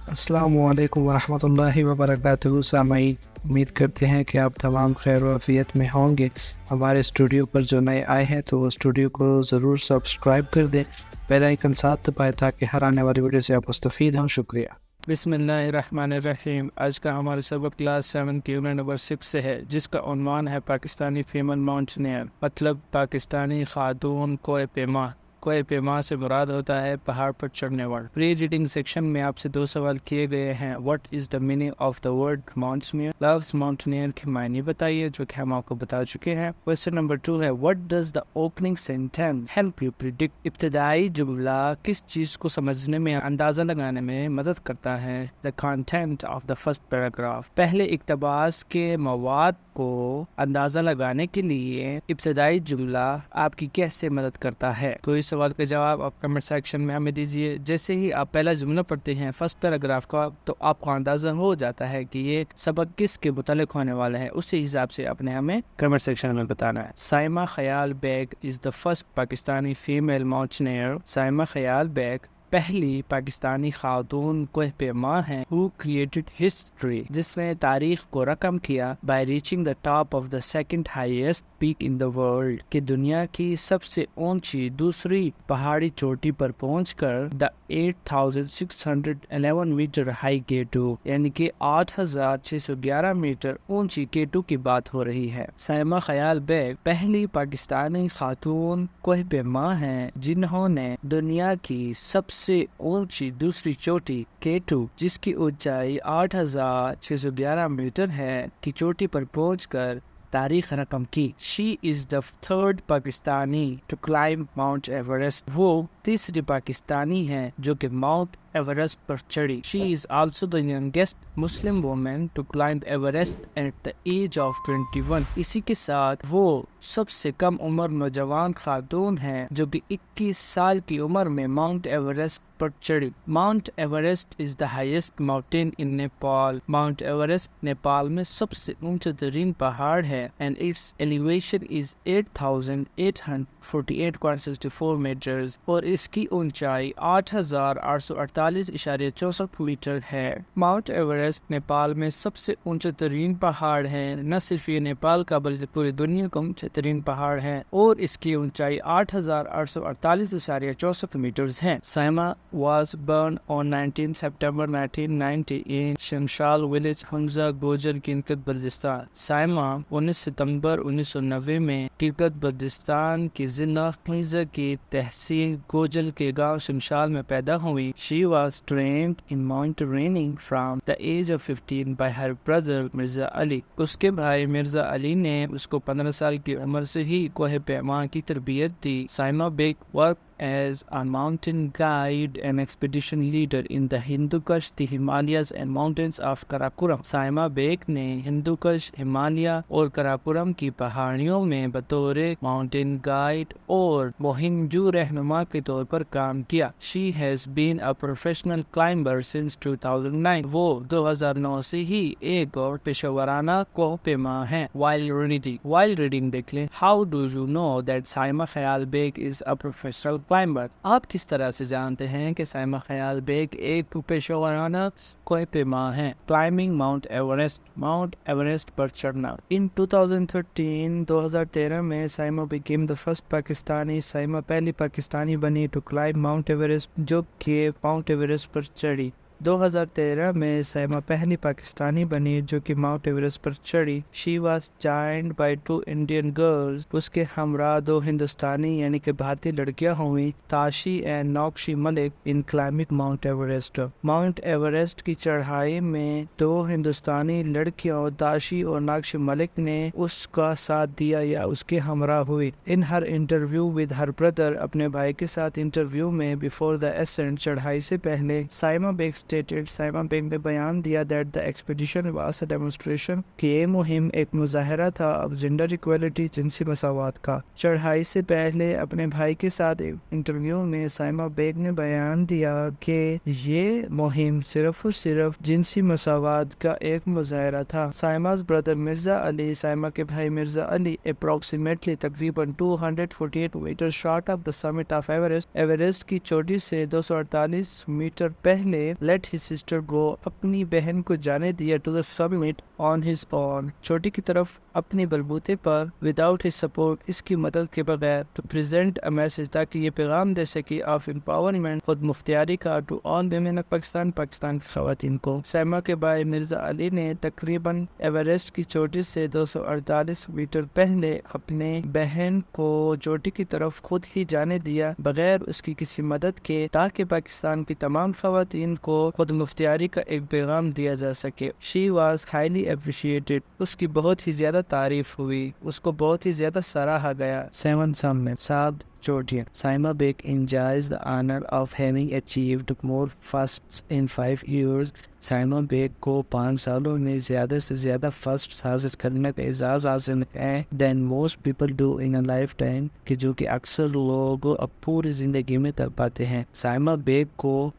السلام علیکم ورحمۃ اللہ وبرکاتہ سامعین، امید کرتے ہیں کہ آپ تمام خیر و عافیت میں ہوں گے۔ ہمارے اسٹوڈیو پر جو نئے آئے ہیں تو وہ اسٹوڈیو کو ضرور سبسکرائب کر دیں، بیل آئیکن ساتھ دبائیں تاکہ ہر آنے والی ویڈیو سے آپ مستفید ہوں۔ شکریہ۔ بسم اللہ الرحمن الرحیم۔ آج کا ہمارا سبق کلاس 7 کی یونٹ نمبر 6 سے ہے، جس کا عنوان ہے پاکستانی فیمل ماؤنٹینئر، مطلب پاکستانی خاتون کوہ پیما۔ کوہ پیما سے مراد ہوتا ہے پہاڑ پر چڑھنے والا۔ پری ریڈنگ سیکشن میں آپ سے 2 سوال کیے گئے ہیں۔ What is the meaning of the word mountaineer? لفظ ماؤنٹینئر کے معنی بتائیے، جو کہ ہم آپ کو بتا چکے ہیں۔ کوسچن نمبر 2 ہے what does the opening sentence help you predict? ابتدائی جملہ کس چیز کو سمجھنے میں، اندازہ لگانے میں مدد کرتا ہے؟ The content of the first paragraph, پہلے اقتباس کے مواد کو اندازہ لگانے کے لیے ابتدائی جملہ آپ کی کیسے مدد کرتا ہے؟ تو اس سوال کا جواب آپ کمنٹ سیکشن میں ہمیں دیجیے۔ جیسے ہی آپ پہلا جملہ پڑھتے ہیں فرسٹ پیراگراف کا، تو آپ کو اندازہ ہو جاتا ہے کہ یہ سبق کس کے متعلق ہونے والا ہے، اسی حساب سے آپ نے ہمیں کمنٹ سیکشن میں بتانا ہے۔ Saima Khayal Baig is the first Pakistani female mountaineer. Saima Khayal Baig پہلی پاکستانی خاتون کوہ پیما ہیں who created history، جس نے تاریخ کو رقم کیا by reaching the top of the second highest peak in the world، کہ دنیا کی سب سے اونچی دوسری پہاڑی چوٹی پر پہنچ کر the 8611 میٹر ہائی K2، یعنی کہ 8611 میٹر اونچی K2 کی بات ہو رہی ہے۔ سائمہ خیال بیگ پہلی پاکستانی خاتون کوہ پیما ہیں جنہوں نے دنیا کی سب سے اونچی دوسری چوٹی K2، جس کی اونچائی 8611 میٹر ہے، کی چوٹی پر پہنچ کر تاریخ رقم کی۔ She is the third Pakistani to climb Mount Everest، وہ تیسری پاکستانی ہیں جو کہ ماؤنٹ ایورسٹ پر چڑھی۔ She is also the youngest Muslim woman to climb Everest at the age of 21، اسی کے ساتھ وہ سب سے کم عمر نوجوان خاتون ہیں جو کہ 21 سال کی عمر میں ماؤنٹ ایورسٹ پر چڑھی۔ Mount Everest is the highest mountain in Nepal, Mount Everest Nepal میں سب سے اونچا ترین پہاڑ ہے and its elevation is 8848.64 meters، اور اس کی اونچائی 8848.64 میٹر ہے۔ ماؤنٹ ایورسٹ نیپال میں سب سے اونچا ترین پہاڑ ہے۔ نہ صرف یہ نیپال کا بلکہ پوری دنیا کا اونچا ترین پہاڑ ہے، اور اس کی اونچائی 8848.64 میٹرز ہے۔ Saima was born on 19 September 1990 in Shimshal village, Hunza Gojal Gilgit Baltistan. Saima 19 ستمبر 1990 میں گلگت بلتستان کی ضلع حمزہ کی تحصیل گوجل کے گاؤں شمشال میں پیدا ہوئی۔ She was trained in mountaineering from the age of 15 by her brother Mirza علی، اس کے بھائی مرزا علی نے اس کو 15 سال کی عمر سے ہی کوہ پیما کی تربیت دی۔ Saima Baig worked as a mountain guide and expedition leader in the Hindu Kush, the Himalayas and mountains of Karakoram۔ Saima Baig نے ہندو کش، ہمالیہ اور کراکورم کی پہاڑیوں میں بطور ماؤنٹین گائیڈ اور مہم جو رہنما کے طور پر کام کیا۔ She has been a professional climber since 2009، وہ 2009 سے ہی ایک اور پیشہ ورانہ کوہ پیما ہے۔ While reading دیکھ لیں How do you know that Saima Khayal bag is a professional climber؟ آپ کس طرح سے جانتے ہیں کہ سائمہ خیال بیگ ایک پیشہ ورانہ کوہ پیما ہے؟ Climbing Mount Everest، Mount Everest پر چڑھنا۔ In 2013 میں Saima became the first Pakistani, Saima پہلی پاکستانی بنی to climb Mount Everest، جو کہ ماؤنٹ ایورسٹ پر چڑھی۔ 2013 میں سائمہ پہلی پاکستانی بنی جو کہ ماؤنٹ ایورسٹ پر چڑھی۔ She was joined by 2 Indian girls، اس کے ہمراہ 2 ہندوستانی یعنی کہ بھارتی لڑکیاں ہوئیں، Tashi and Nungshi Malik in climbing Mount Everest۔ Mount Everest کی چڑھائی میں 2 ہندوستانی لڑکیوں تاشی اور نوکشی ملک نے اس کا ساتھ دیا یا اس کے ہمراہ ہوئی۔ In her interview with her brother، اپنے بھائی کے ساتھ انٹرویو میں before the ascent، چڑھائی سے پہلے، سائمہ بیگ سائمہ بیگ نے بیان دیا that the expedition was a demonstration، کہ یہ مہم ایک مظاہرہ تھا of gender equality، جنسی مساوات کا۔ چڑھائی سے پہلے اپنے بھائی کے ساتھ انٹرویو میں سائمہ بیگ نے بیان دیا کہ یہ مہم صرف اور صرف جنسی مساوات کا ایک مظاہرہ تھا۔ سائمہ's brother مرزا علی، سائمہ کے بھائی مرزا علی approximately تقریباً 248 metre short of the summit of Everest، Everest کی چوٹی سے 248 میٹر پہلے let let his sister go, اپنی بہن کو جانے دیا to the summit on his own, چوٹی کی طرف اپنے بلبوتے پر without his support, اس کی مدد کے بغیر to present a message, تاکہ یہ پیغام دے سکے of empowerment, خود مختاری کا to all women of Pakistan, Pakistan کی خواتین کو. سائمہ کے بھائی مرزا علی نے تقریباً ایوریسٹ کی چوٹی سے 248 میٹر پہلے اپنے بہن کو چوٹی کی طرف خود ہی جانے دیا بغیر اس کی کسی مدد کے، تاکہ پاکستان کی تمام خواتین کو خود مختاری کا ایک پیغام دیا جا سکے. She was highly appreciated, اس کی بہت ہی زیادہ تعریف ہوئی، اس کو بہت ہی زیادہ سراہا گیا. 7 summits, 7 چوٹیاں. Saima Baig enjoys the honor of having achieved more firsts in 5 years. Saima Baig کو 5 سالوں میں زیادہ سے زیادہ فرسٹ حاصل کرنے کا اعزاز حاصل ہے than most people do in a lifetime, کہ جو کہ اکثر لوگ اب پوری زندگی میں کر پاتے ہیں. سائمہ بیگ کو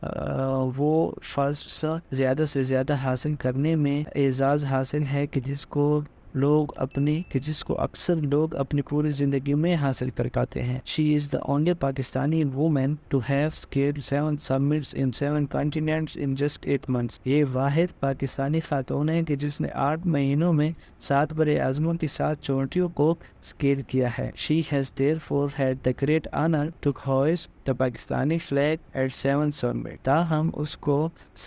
وہ فرسٹ زیادہ سے زیادہ حاصل کرنے میں اعزاز حاصل ہے کہ جس کو اکثر لوگ اپنی پوری زندگی میں حاصل کر پاتے ہیں. She is the only Pakistani woman to have scaled 7 summits in 7 continents in just 8 months. یہ واحد پاکستانی خاتون ہے کہ جس نے 8 مہینوں میں 7 بر اعظموں کی 7 چوٹیوں کو اسکیل کیا ہے. She has therefore had the great honor to hoist the Pakistani flag at 7 summits. تاہم اس کو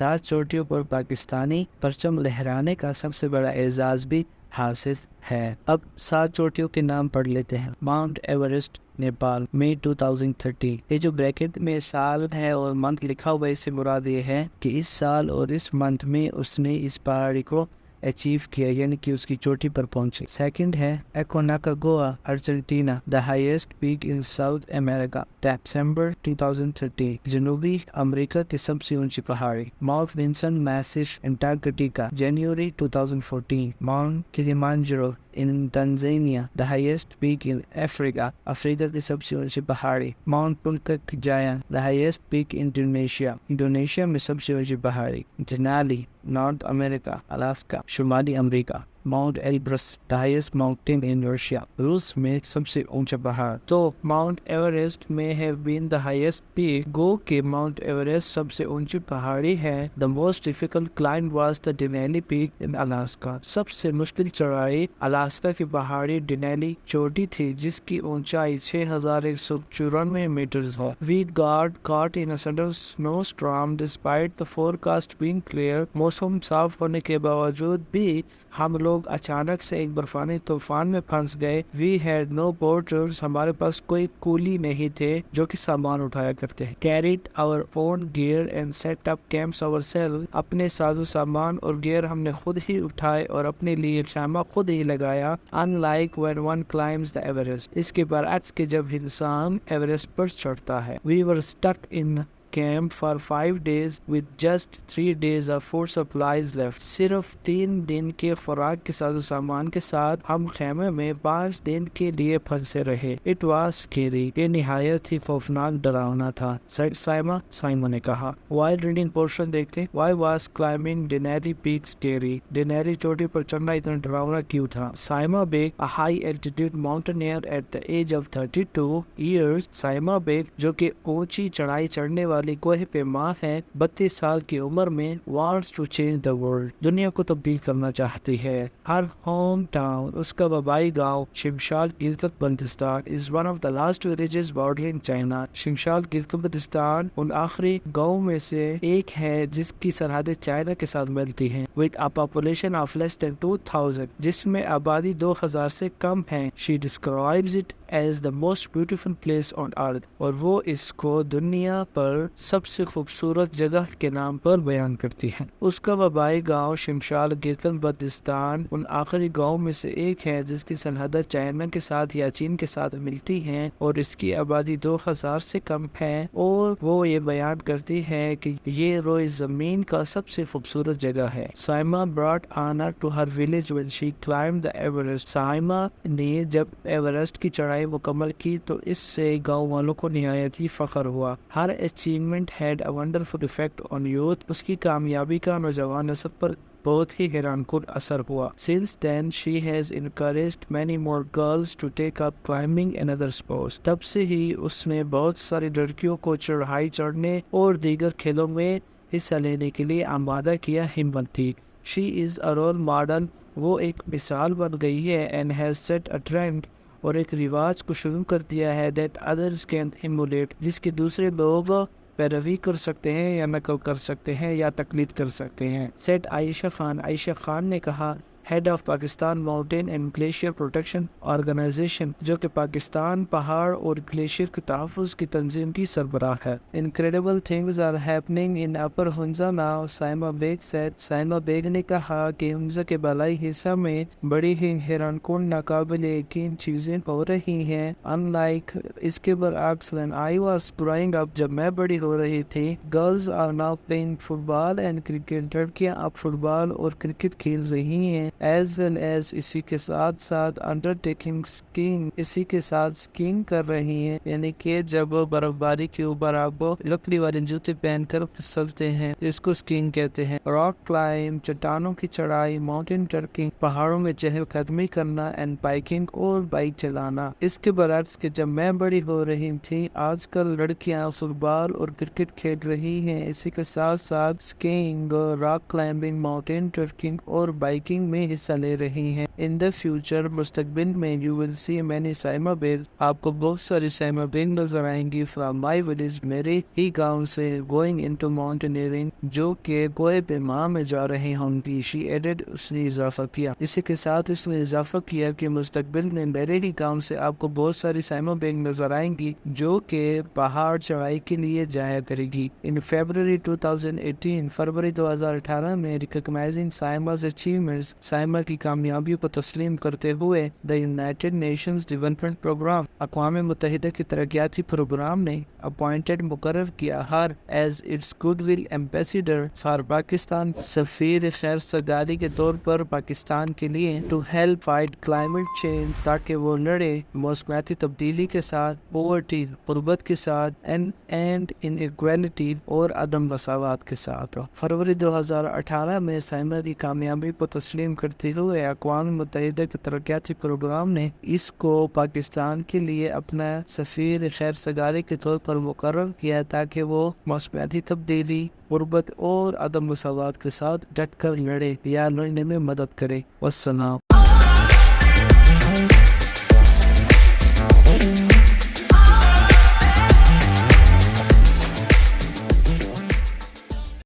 7 چوٹیوں پر پاکستانی پرچم لہرانے کا سب سے بڑا اعزاز بھی حاصل ہے. اب 7 چوٹیوں کے نام پڑھ لیتے ہیں. ماؤنٹ ایوریسٹ نیپال، مئی 2013. یہ جو بریکٹ میں سال ہے اور منتھ لکھا ہوا ہے، اس سے مراد یہ ہے کہ اس سال اور اس منتھ میں اس نے اس پہاڑی کو اچیو کیا، یعنی کہ اس کی چوٹی پر پہنچے. سیکنڈ ہے Aconcagua, Argentina, the highest peak in South America, December 2013. جنوبی امریکہ کی سب سے اونچی پہاڑی. Mount Vinson Massif, Antarctica, January 2014. Mount Kilimanjaro in Tanzania, the highest peak in Africa, افریقہ کی سب سے اونچی پہاڑی. ماؤنٹ پونکک جایا، the highest peak in Indonesia, Indonesia میں سب سے اونچی پہاڑی. جنالی، نارتھ امریکہ، الاسکا، شمالی امریکہ. Mount Elbrus, the highest mountain in Russia, روس میں سب سے اونچا پہاڑ. تو ماؤنٹ ایوریسٹ میں have been the highest peak، گو کہ ماؤنٹ ایوریسٹ سب سے اونچی پہاڑی ہے. The most difficult climb was the Denali Peak in Alaska، سب سے مشکل چڑھائی الاسکا کی پہاڑی ڈینیلی چوٹی تھی، جس کی اونچائی 6194 میٹرز ہے. We got caught in a sudden snowstorm despite the forecast being clear، موسم صاف ہونے کے باوجود بھی ہم لوگ اچانک سے ایک برفانی طوفان میں پھنس گئے. We had no porters، ہمارے پاس کوئی کولی نہیں تھے جو کہ سامان اٹھایا کرتے ہیں. Carried our own gear and set up camps ourselves، اپنے ساز و سامان اور گیئر ہم نے خود ہی اٹھائے اور اپنے لیے خیمہ خود ہی لگایا. Unlike when one climbs the Everest، اس کے برعکس کہ جب انسان ایوریسٹ پر چڑھتا ہے. We were stuck in camp for 5 days with just 3 days of food supplies left، صرف 3 دن کے خوراک کے ساز و سامان کے ساتھ ہم خیمے میں 5 دن کے لیے پھنسے رہے. It was scary، یہ نہایت ہی خوفناک ڈراؤنا تھا. سائمہ نے کہا. While reading portion دیکھتے. Why was climbing Denali Peak scary؟ ڈینیلی چوٹی پر چڑھنا اتنا ڈراؤنا کیوں تھا؟ Saima Baig, a high altitude mountaineer at the age of 32 years، Saima Baig جو کہ اونچی چڑھائی چڑھنے والی کوہ پیما ہے، 32 سال کی عمر میں wants to change the world، دنیا کو تبدیل کرنا چاہتی ہے. ہر ہوم ٹاؤن، اس کا وبائی گاؤں Shimshal Gilgit Baltistan is one of the last villages bordering China، Shimshal Gilgit Baltistan ان آخری گاؤں میں سے ایک ہے جس کی سرحدیں چائنا کے ساتھ ملتی ہیں. with a population of less than 2000، جس میں آبادی 2000 سے کم ہے. she describes it as the most beautiful place on earth، اور وہ اس کو دنیا پر سب سے خوبصورت جگہ کے نام پر بیان کرتی ہے. اس کا وبائی گاؤں شمشال گلگت بلتستان ان آخری گاؤں میں سے ایک ہے جس کی سرحدیں چائنا کے ساتھ یا چین کے ساتھ ملتی ہیں اور اس کی آبادی 2000 سے کم ہے. اور وہ یہ بیان کرتی ہے کہ یہ روئے زمین کا سب سے خوبصورت جگہ ہے. Saima brought honor to her village when she climbed the Everest، Saima نے جب ایوریسٹ کی چڑھائی مکمل کی تو اس سے گاؤں والوں کو نہایت ہی فخر ہوا. ہر achievement had a wonderful effect on youth، اس کی کامیابی کا نوجوان نسل پر بہت ہی حیران کن اثر ہوا. Since then she has encouraged many more girls to take up climbing and other sports، تب سے ہی اس نے بہت ساری لڑکیوں کو چڑھائی چڑھنے اور دیگر کھیلوں میں حصہ لینے کے لیے آمادہ کیا ہمت تھی. She is a role model. وہ ایک مثال بن گئی ہے. And has set a trend. اور ایک رواج کو شروع کر دیا ہے. That others can emulate. جس کے دوسرے لوگ پیروی کر سکتے ہیں یا نقل کر سکتے ہیں یا تقلید کر سکتے ہیں. Said عائشہ خان. عائشہ خان نے کہا head of Pakistan mountain and glacier protection organisation, جو کہ پاکستان پہاڑ اور گلیشیئر کے تحفظ کی تنظیم کی سربراہ ہے. Incredible things are happening in upper Hunza now, Saima Baig said. Saima Baig نے کہا کہ ہنزا کے بالائی حصہ میں بڑی ہی حیران کن ناقابل یقین چیزیں ہو رہی ہیں. ان لائک، اس کے برعکس، when I was growing up، جب میں بڑی ہو رہی تھی، girls are now playing football and cricket، لڑکیاں اب فٹ بال اور کرکٹ کھیل رہی ہیں. as well as، اسی کے ساتھ ساتھ undertaking skiing، اسی کے ساتھ skiing کر رہی ہیں، یعنی کہ جب برف باری کے اوپر آپ لکڑی والے جوتے پہن کر پھسلتے ہیں تو اس کو skiing کہتے ہیں. rock climb، چٹانوں کی چڑھائی. mountain trekking، پہاڑوں میں چہل قدمی کرنا. and biking، اور بائک چلانا. اس کے برعکس کہ جب میں بڑی ہو رہی تھی، آج کل لڑکیاں فٹ بال اور کرکٹ کھیل رہی ہیں، اسی کے ساتھ ساتھ skiing، rock climbing، mountain trekking اور biking میں حصہ لے رہی ہیں. in the future، مستقبل میں، you will see many Saima Baig, آپ کو بہت ساری سائمہ بیگ نظر آئیں گی. from my village، میرے ہی گاؤں سے. going into mountaineering، جو کہ کوہ پیما میں جا رہی ہوں گی. she added، اس نے اضافہ کیا. اسی کے ساتھ اس نے اضافہ کیا کہ مستقبل میں میرے ہی گاؤں سے آپ کو بہت ساری سائمہ بیگ نظر آئیں گی جو کہ پہاڑ چڑھائی کے لیے جایا کرے گی. in February 2018، فروری 2018 میں، recognizing Saima's achievements، سائمہ کی کامیابیوں کو تسلیم کرتے ہوئے، the United Nations Development Program، اقوام متحدہ کے ترقیاتی پروگرام نے appointed، مقرر کیا ہر as its goodwill ambassador for Pakistan, سفیر خیر سگالی کے طور پر پاکستان کے لیے to help fight climate change، تاکہ وہ لڑے موسمیاتی تبدیلی کے ساتھ، poverty، غربت کے ساتھ، and inequality، اور عدم مساوات کے ساتھ. فروری 2018 میں سائمہ کی کامیابی کو تسلیم کرتے ہوئے اقوام متحدہ کے ترقیاتی پروگرام نے اس کو پاکستان کے لیے اپنا سفیر خیر سگالی کے طور پر مقرر کیا تاکہ وہ موسمیاتی تبدیلی، غربت اور عدم مساوات کے ساتھ ڈٹ کر لڑے یا لڑنے میں مدد کرے. والسلام.